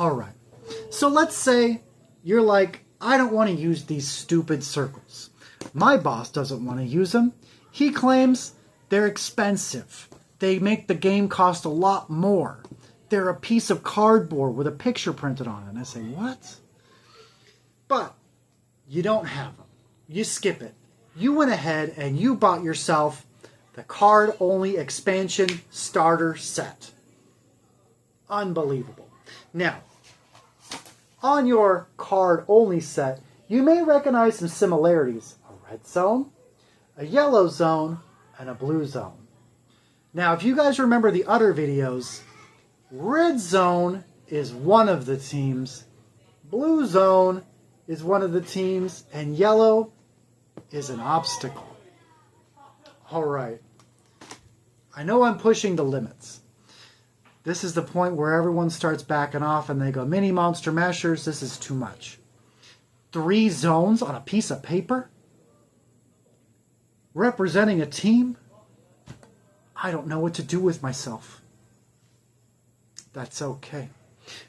Alright, so let's say you're like, I don't want to use these stupid circles. My boss doesn't want to use them. He claims they're expensive. They make the game cost a lot more. They're a piece of cardboard with a picture printed on it. And I say, what? But you don't have them. You skip it. You went ahead and you bought yourself the card-only expansion starter set. Unbelievable. Now, on your card-only set, you may recognize some similarities. A red zone, a yellow zone, and a blue zone. Now, if you guys remember the other videos, red zone is one of the teams, blue zone is one of the teams, and yellow is an obstacle. Alright, I know I'm pushing the limits. This is the point where everyone starts backing off and they go, Mini Monster Mashers, this is too much. 3 zones on a piece of paper? Representing a team? I don't know what to do with myself. That's okay.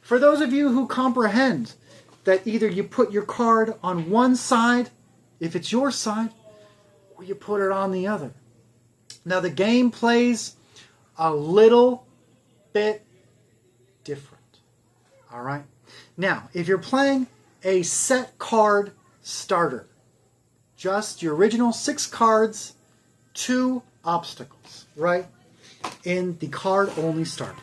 For those of you who comprehend that either you put your card on one side, if it's your side, or you put it on the other. Now the game plays a little bit different. Alright? Now, if you're playing a set card starter, just your original 6 cards, 2 obstacles, right? In the card only starter.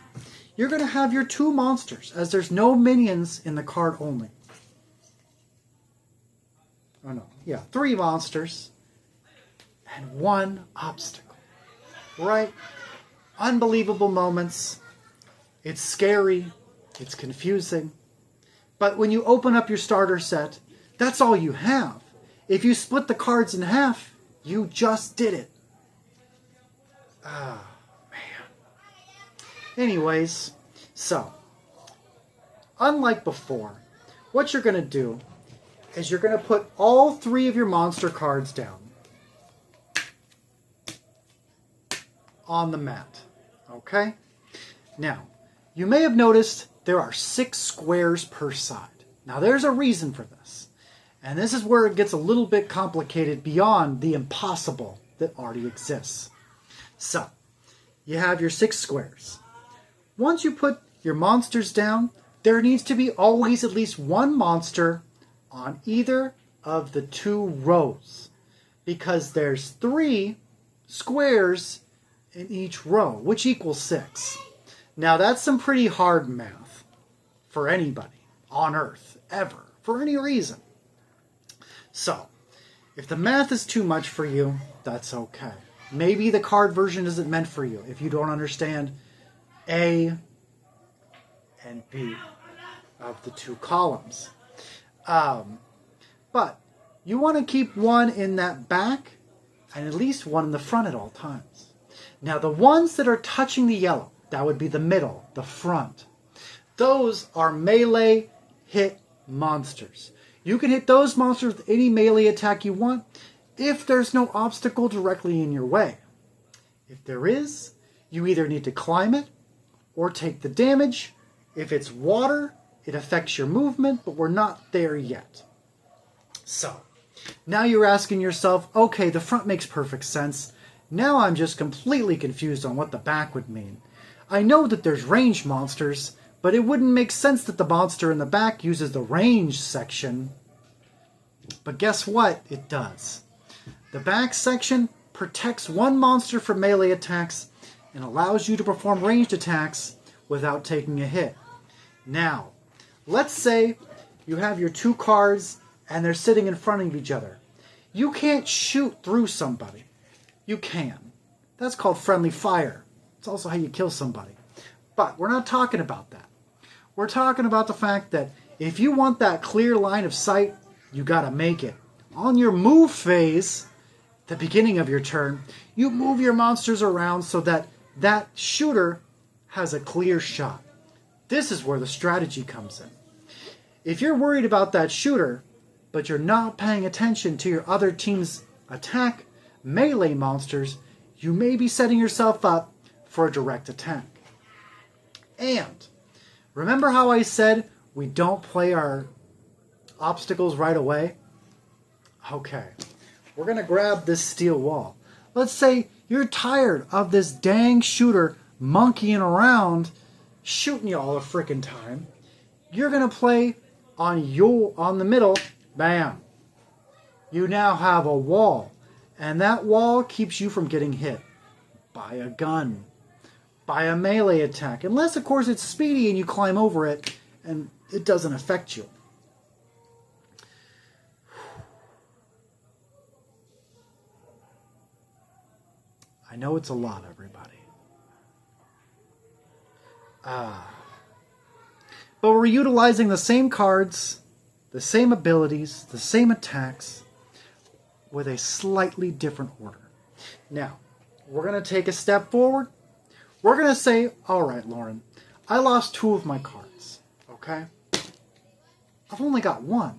You're going to have your 2 monsters, as there's no minions in the card only. Oh no, yeah, 3 monsters and 1 obstacle, right? Unbelievable moments. It's scary, it's confusing, but when you open up your starter set, that's all you have. If you split the cards in half, you just did it. Ah, man. Anyways, so, unlike before, what you're going to do is you're going to put all 3 of your monster cards down on the mat. Okay? Now, you may have noticed there are 6 squares per side. Now, there's a reason for this. And this is where it gets a little bit complicated beyond the impossible that already exists. So, you have your 6 squares. Once you put your monsters down, there needs to be always at least 1 monster on either of the 2 rows. Because there's 3 squares in each row, which equals 6. Now that's some pretty hard math for anybody on Earth, ever, for any reason. So, if the math is too much for you, that's okay. Maybe the card version isn't meant for you if you don't understand A and B of the 2 columns. But you want to keep 1 in that back and at least 1 in the front at all times. Now the ones that are touching the yellow, that would be the middle, the front. Those are melee hit monsters. You can hit those monsters with any melee attack you want if there's no obstacle directly in your way. If there is, you either need to climb it or take the damage. If it's water, it affects your movement, but we're not there yet. So, now you're asking yourself, okay, the front makes perfect sense. Now I'm just completely confused on what the back would mean. I know that there's range monsters, but it wouldn't make sense that the monster in the back uses the range section. But guess what? It does. The back section protects 1 monster from melee attacks and allows you to perform ranged attacks without taking a hit. Now, let's say you have your 2 cards and they're sitting in front of each other. You can't shoot through somebody. You can. That's called friendly fire. It's also how you kill somebody. But we're not talking about that. We're talking about the fact that if you want that clear line of sight, you gotta make it. On your move phase, the beginning of your turn, you move your monsters around so that that shooter has a clear shot. This is where the strategy comes in. If you're worried about that shooter, but you're not paying attention to your other team's attack melee monsters, you may be setting yourself up for a direct attack. And remember how I said we don't play our obstacles right away? Okay, we're going to grab this steel wall. Let's say you're tired of this dang shooter monkeying around, shooting you all the frickin' time. You're going to play on the middle, bam. You now have a wall, and that wall keeps you from getting hit by a gun, by a melee attack, unless of course it's speedy and you climb over it and it doesn't affect you. I know it's a lot, everybody. But we're utilizing the same cards, the same abilities, the same attacks, with a slightly different order. Now, we're going to take a step forward. We're going to say, all right, Lauren, I lost 2 of my cards, okay? I've only got 1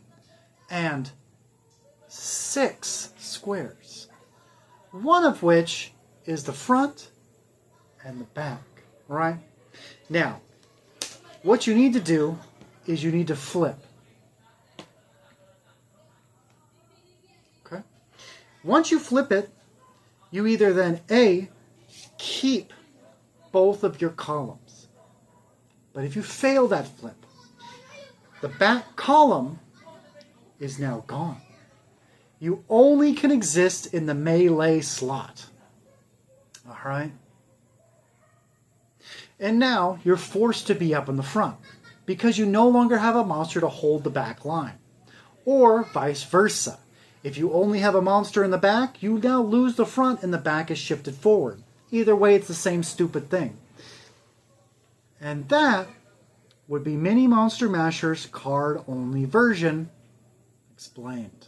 and 6 squares, one of which is the front and the back, right? Now, what you need to do is you need to flip. Okay? Once you flip it, you either then A, keep both of your columns. But if you fail that flip, the back column is now gone. You only can exist in the melee slot. Alright? And now you're forced to be up in the front because you no longer have a monster to hold the back line. Or vice versa. If you only have a monster in the back, you now lose the front and the back is shifted forward. Either way, it's the same stupid thing. And that would be Mini Monster Masher's card-only version explained.